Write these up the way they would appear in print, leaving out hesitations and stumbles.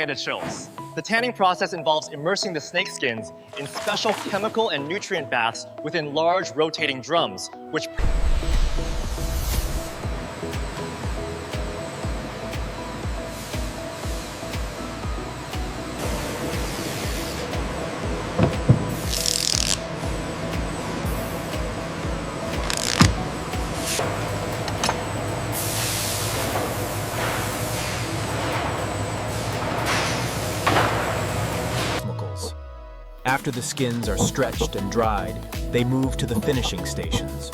and it shows. The tanning process involves immersing the snake skins in special chemical and nutrient baths within large rotating drums, which After the skins are stretched and dried, they move to the finishing stations,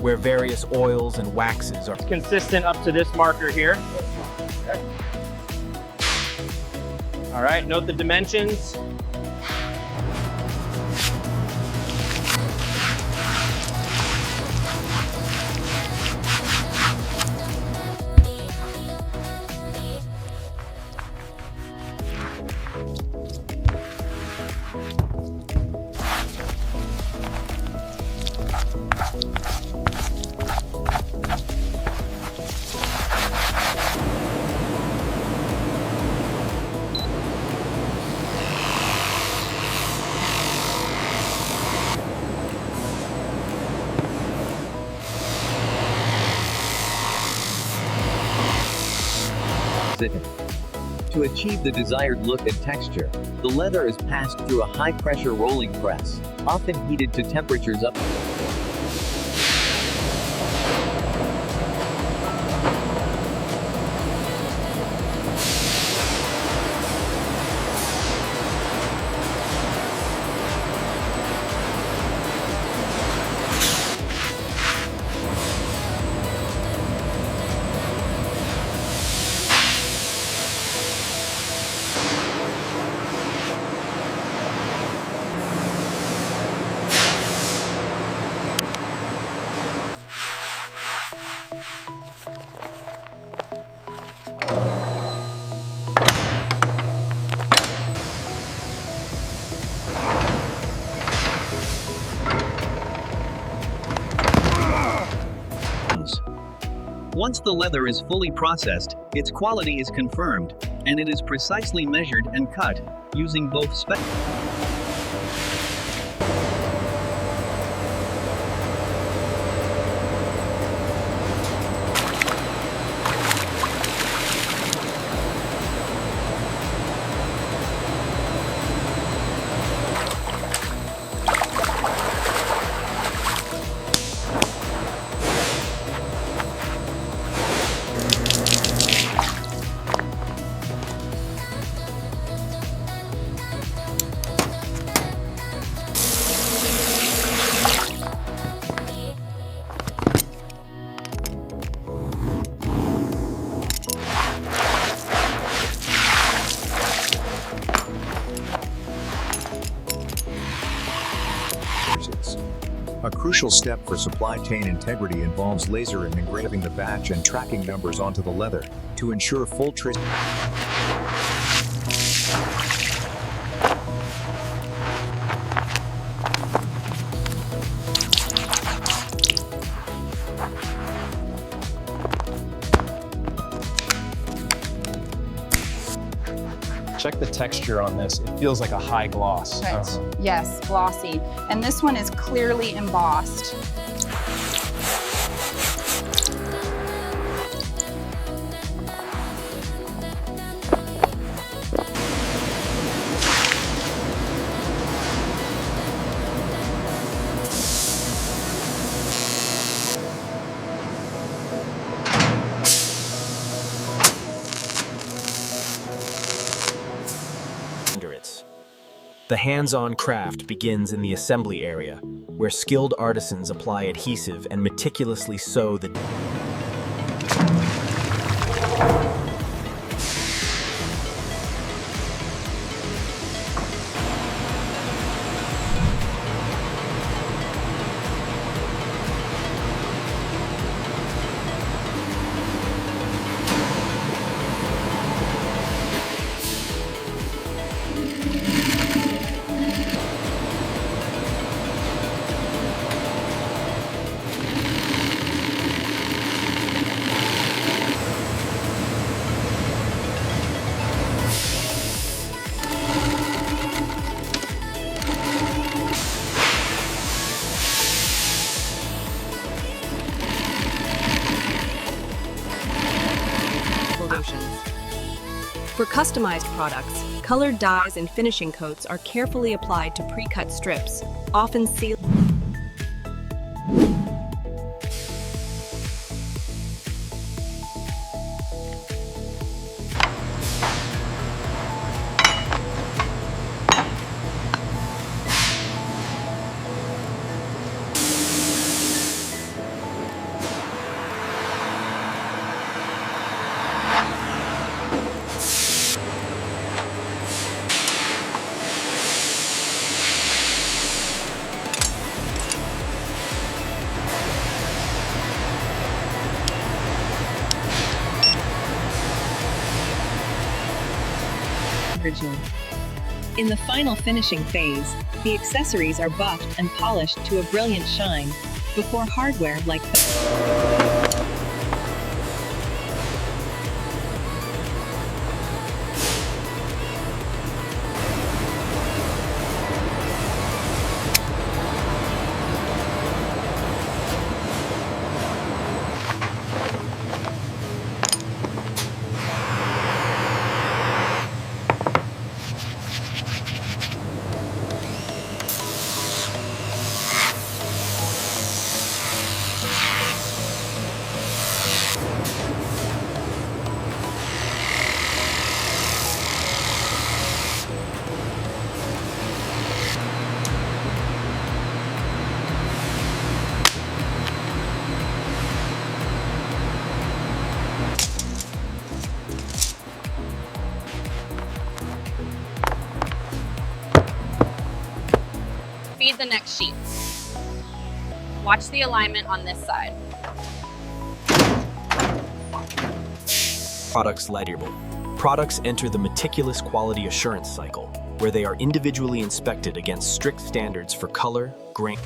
where various oils and waxes are consistent up to this marker here. All right, note the dimensions. To achieve the desired look and texture, the leather is passed through a high-pressure rolling press, often heated to temperatures up Once the leather is fully processed, its quality is confirmed, and it is precisely measured and cut, using both A crucial step for supply chain integrity involves laser engraving the batch and tracking numbers onto the leather to ensure full trace. Check the texture on this. It feels like a high gloss. Right. Yes, glossy. And this one is clearly embossed. The hands-on craft begins in the assembly area, where skilled artisans apply adhesive and meticulously sew the customized products, colored dyes and finishing coats are carefully applied to pre-cut strips, often sealed. In the final finishing phase, the accessories are buffed and polished to a brilliant shine before hardware like Feed the next sheet. Watch the alignment on this side. Products legible. Products enter the meticulous quality assurance cycle, where they are individually inspected against strict standards for color, grain.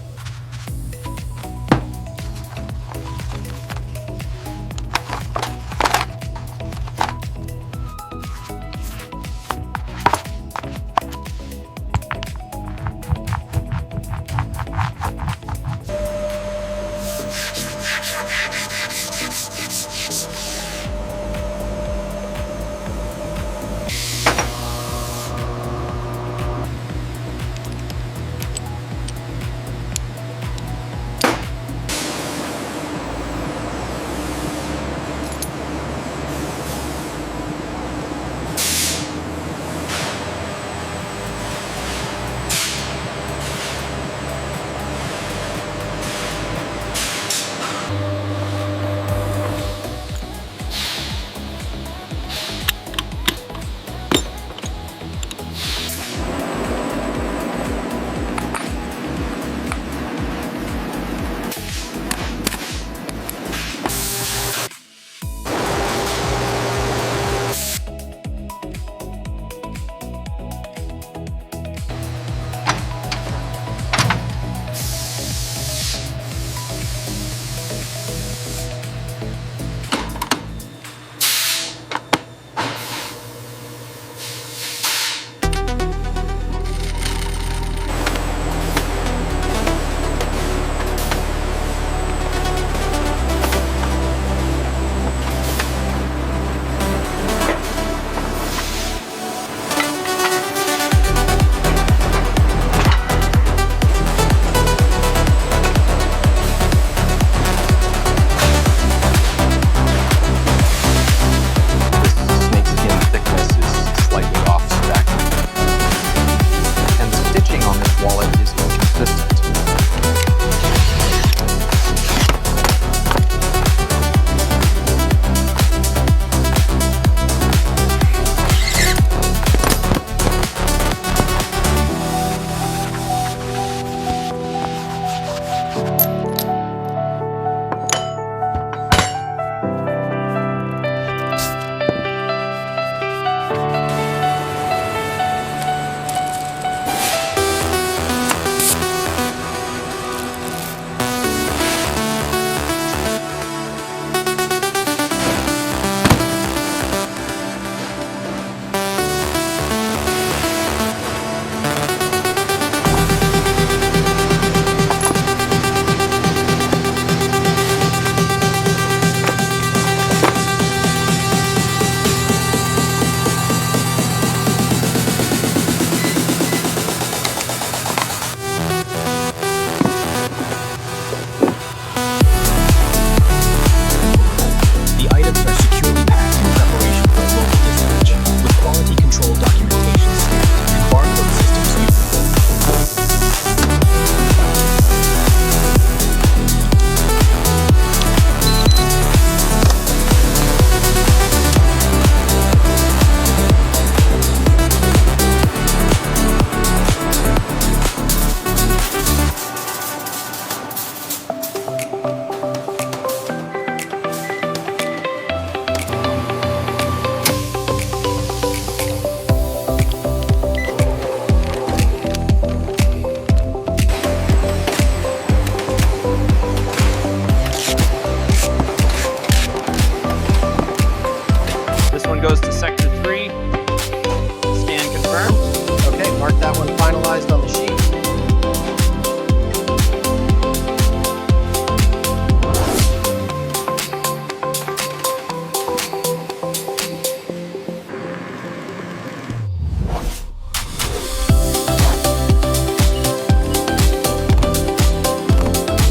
part, that one finalized on the sheet.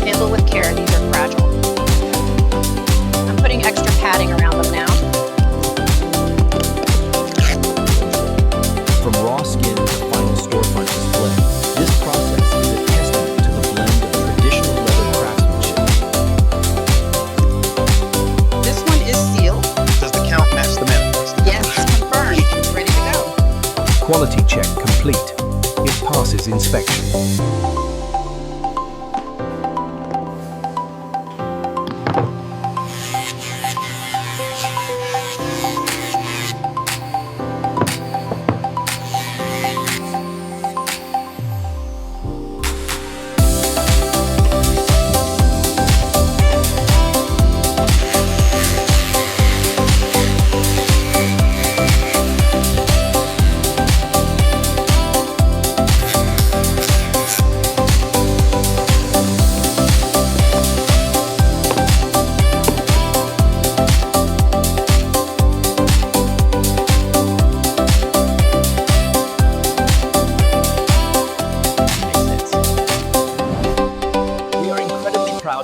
Handle with care, these are fragile. I'm putting extra padding around them now. From raw skin to final storefront display, this process is a testament to the blend of traditional leather craftsmanship. This one is sealed. Does the count match the manifest? Yes, confirmed. It's ready to go. Quality check complete. It passes inspection.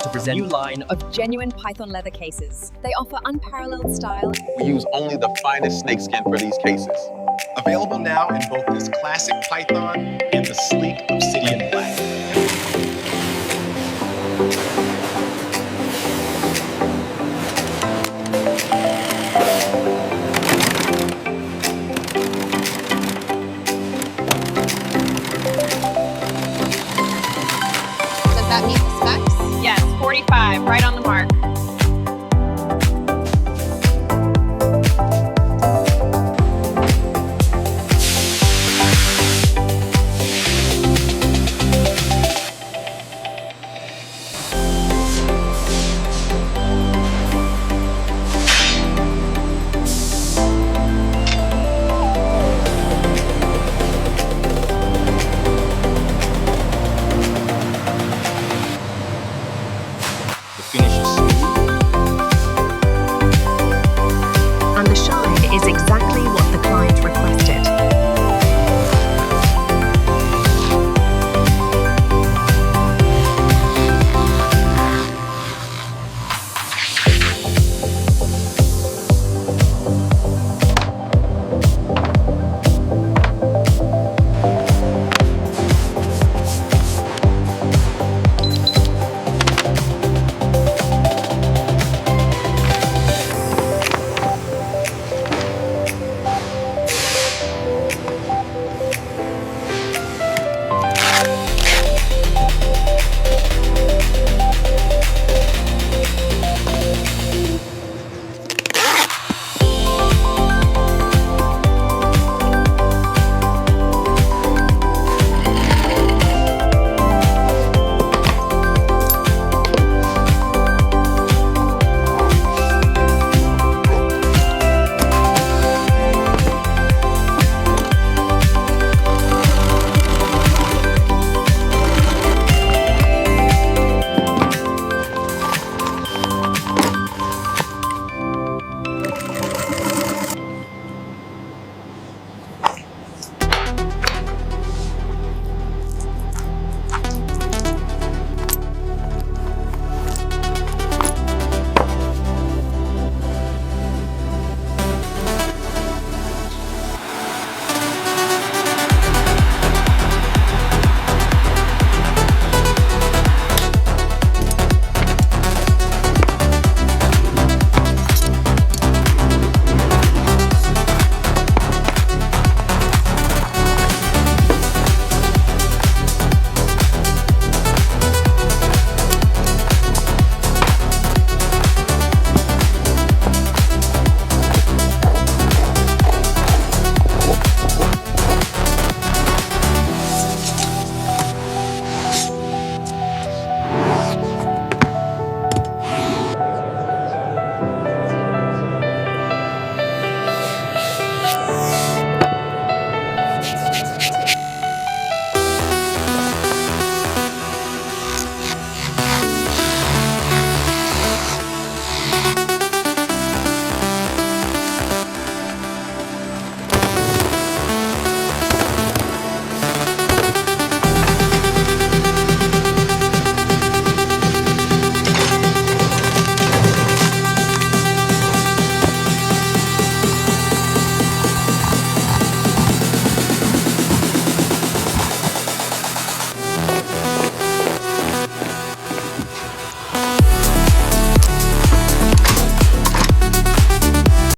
To present a new line of Genuine python leather cases. They offer unparalleled style. We use only the finest snakeskin for these cases. Available now in both this classic python and the sleek obsidian black.